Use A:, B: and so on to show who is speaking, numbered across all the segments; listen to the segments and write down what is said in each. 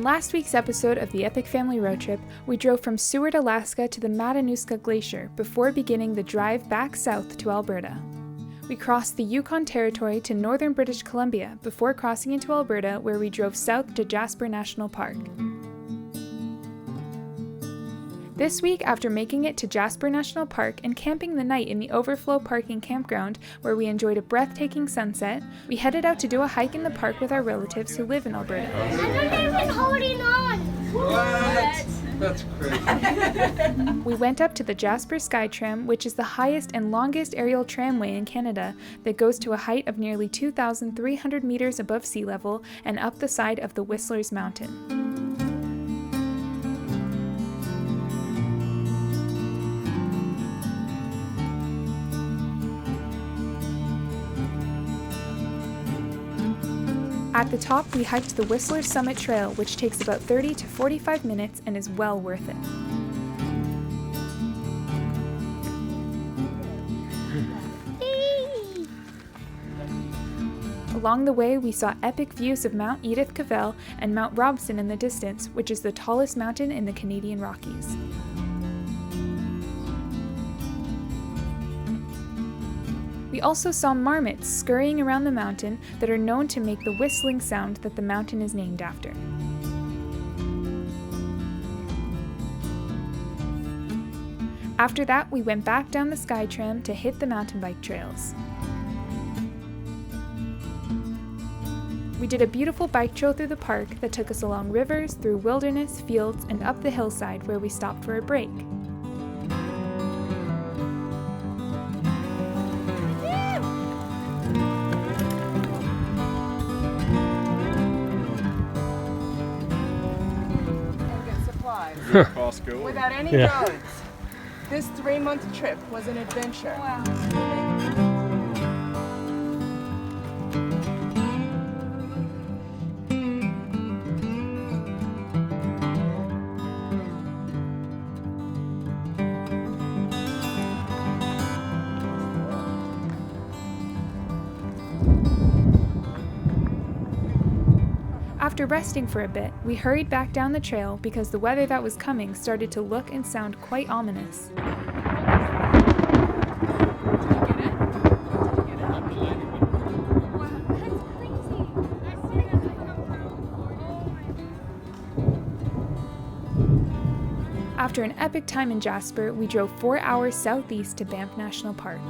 A: On last week's episode of the Epic Family Road Trip, we drove from Seward, Alaska to the Matanuska Glacier before beginning the drive back south to Alberta. We crossed the Yukon Territory to northern British Columbia before crossing into Alberta, where we drove south to Jasper National Park. This week, after making it to Jasper National Park and camping the night in the Overflow Parking Campground, where we enjoyed a breathtaking sunset, we headed out to do a hike in the park with our relatives who live in Alberta.
B: I'm not even holding on!
C: What? That's crazy.
A: We went up to the Jasper Skytram, which is the highest and longest aerial tramway in Canada that goes to a height of nearly 2,300 meters above sea level and up the side of the Whistler's Mountain. At the top, we hiked the Whistler Summit Trail, which takes about 30 to 45 minutes and is well worth it. Along the way, we saw epic views of Mount Edith Cavell and Mount Robson in the distance, which is the tallest mountain in the Canadian Rockies. We also saw marmots scurrying around the mountain that are known to make the whistling sound that the mountain is named after. After that, we went back down the Skytram to hit the mountain bike trails. We did a beautiful bike trail through the park that took us along rivers, through wilderness, fields, and up the hillside where we stopped for a break.
C: Costco.
D: Without any roads. This 3-month trip was an adventure. Wow.
A: After resting for a bit, we hurried back down the trail because the weather that was coming started to look and sound quite ominous. After an epic time in Jasper, we drove 4 hours southeast to Banff National Park.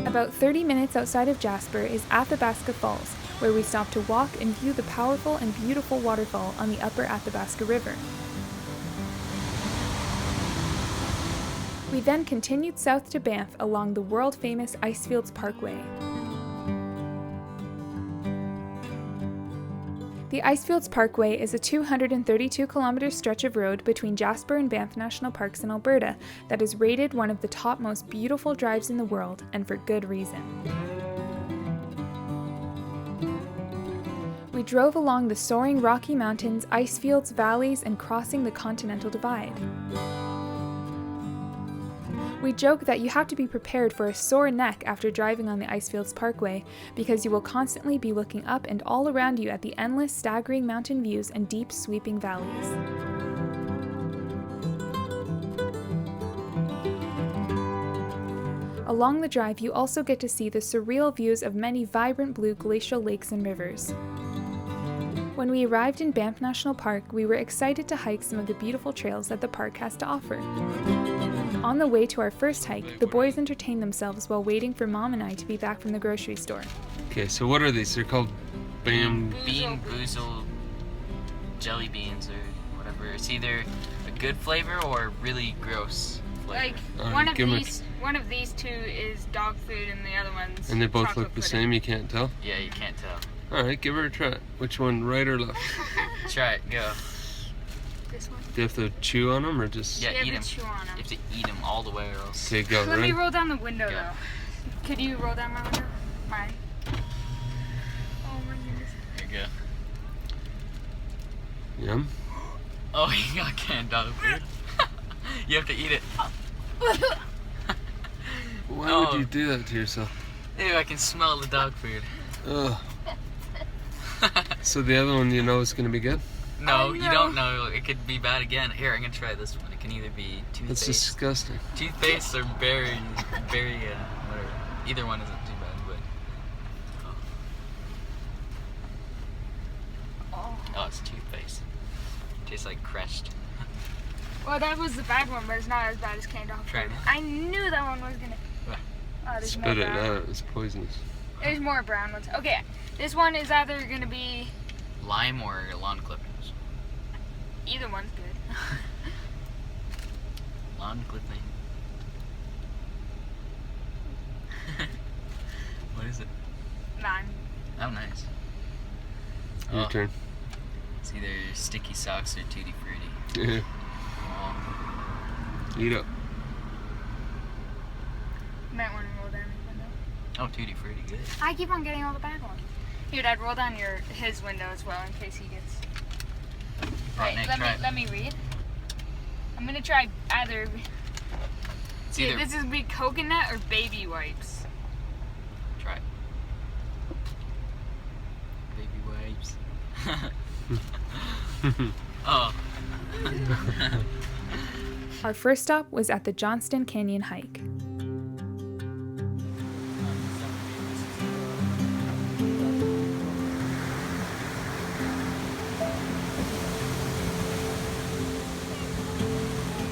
A: About 30 minutes outside of Jasper is Athabasca Falls, where we stopped to walk and view the powerful and beautiful waterfall on the upper Athabasca River. We then continued south to Banff along the world-famous Icefields Pkway. The Icefields Pkway is a 232-kilometer stretch of road between Jasper and Banff National Parks in Alberta that is rated one of the top most beautiful drives in the world, and for good reason. We drove along the soaring Rocky Mountains, ice fields, valleys, and crossing the Continental Divide. We joke that you have to be prepared for a sore neck after driving on the Icefields Pkway because you will constantly be looking up and all around you at the endless, staggering mountain views and deep, sweeping valleys. Along the drive, you also get to see the surreal views of many vibrant blue glacial lakes and rivers. When we arrived in Banff National Park, we were excited to hike some of the beautiful trails that the park has to offer. On the way to our first hike, the boys entertained themselves while waiting for Mom and I to be back from the grocery store.
C: Okay, so what are these? They're called
E: Bean Boozled jelly beans or whatever. It's either a good flavor or really gross flavor.
F: Like one of these two is dog food and the other one's
C: And they both
F: chocolate
C: look the
F: pudding.
C: same, you can't tell?
E: Yeah, you can't tell.
C: Alright, give her a try. Which one, right or left?
E: Try it, go.
F: This one.
C: Do you have to chew on them or just...
E: Yeah,
F: You
E: eat
F: have
E: them.
F: to chew on 'em.
E: You have to eat them all the way or else.
C: Okay, go,
F: Let me
C: ready?
F: roll down the window
E: Yeah.
F: though. Could you roll down my window? Fine. Oh my goodness.
E: There you go.
C: Yum.
E: Oh, you got canned dog food. You have to eat it.
C: Why would you do that to yourself?
E: Ew, I can smell the dog food.
C: Ugh. So the other one you know is going to be good?
E: No,
F: Oh,
E: you
F: no.
E: don't know. It could be bad again. Here, I'm gonna try this one. It can either be
C: That's
E: toothpaste,
C: disgusting.
E: toothpaste or berry, whatever. Either one isn't too bad, but. Oh, it's toothpaste. Tastes like crushed.
F: Well, that was the bad one, but it's not as bad as canned dog
E: Try
F: food.
E: it.
F: I knew that one was gonna.
E: Ah.
F: Oh, there's more
C: Spit it
F: brown.
C: out. It's poisonous.
F: There's more brown ones. Okay, this one is either gonna be.
E: Lime or lawn clippings.
F: Either one's good.
E: Lawn clipping. What is it?
F: Lime.
E: Oh, nice.
C: Your
E: Oh,
C: turn.
E: it's either sticky socks or tutti frutti.
C: Yeah.
E: Oh,
C: Eat up.
F: Might want to roll down his window.
E: oh, tutti frutti, good.
F: I keep on getting all the bad ones. Here, Dad, roll down his window as well in case he gets.
E: Right, Nick, try it.
F: let me read. I'm gonna try either.
E: It's
F: See,
E: either.
F: this is be coconut or baby wipes.
E: Try it. Baby wipes. Oh.
A: Our first stop was at the Johnston Canyon hike.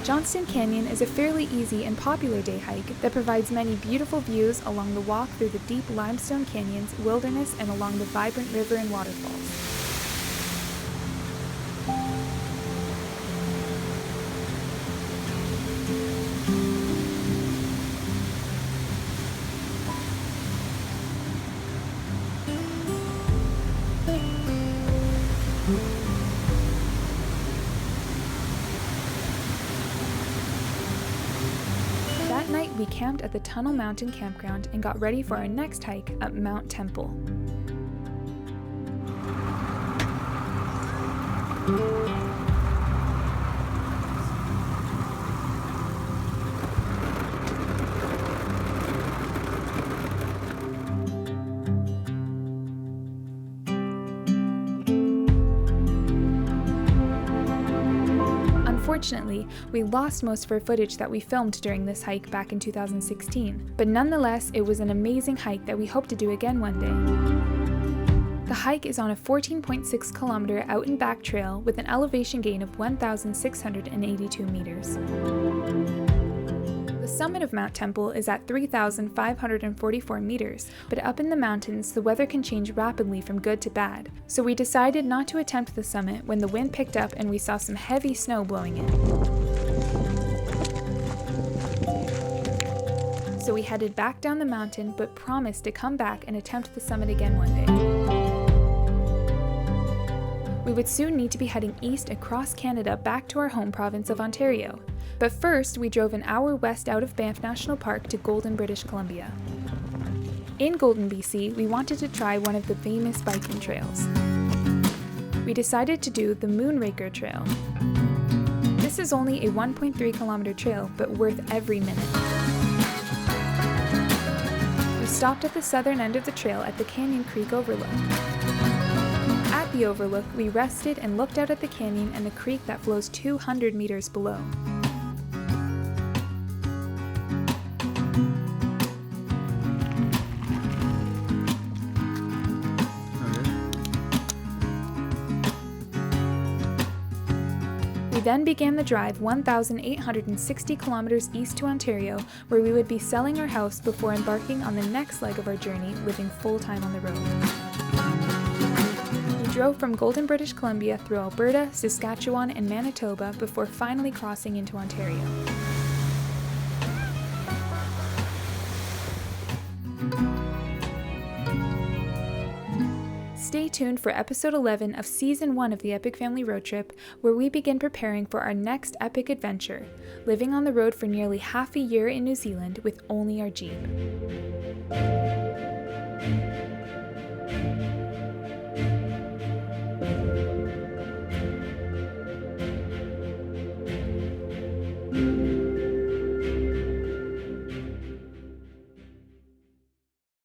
A: Johnston Canyon is a fairly easy and popular day hike that provides many beautiful views along the walk through the deep limestone canyons, wilderness, and along the vibrant river and waterfalls. That night, we camped at the Tunnel Mountain campground and got ready for our next hike up Mount Temple. Unfortunately, we lost most of our footage that we filmed during this hike back in 2016, but nonetheless, it was an amazing hike that we hope to do again one day. The hike is on a 14.6 kilometer out and back trail with an elevation gain of 1,682 meters. The summit of Mount Temple is at 3,544 meters, but up in the mountains, the weather can change rapidly from good to bad, so we decided not to attempt the summit when the wind picked up and we saw some heavy snow blowing in. So we headed back down the mountain, but promised to come back and attempt the summit again one day. We would soon need to be heading east across Canada back to our home province of Ontario. But first, we drove an hour west out of Banff National Park to Golden, British Columbia. In Golden, BC, we wanted to try one of the famous biking trails. We decided to do the Moonraker Trail. This is only a 1.3 kilometer trail, but worth every minute. We stopped at the southern end of the trail at the Canyon Creek Overlook. At the Overlook, we rested and looked out at the canyon and the creek that flows 200 meters below. We then began the drive 1,860 kilometers east to Ontario, where we would be selling our house before embarking on the next leg of our journey, living full-time on the road. We drove from Golden, British Columbia through Alberta, Saskatchewan, and Manitoba before finally crossing into Ontario. Stay tuned for episode 11 of season 1 of the Epic Family Road Trip, where we begin preparing for our next epic adventure, living on the road for nearly half a year in New Zealand with only our Jeep.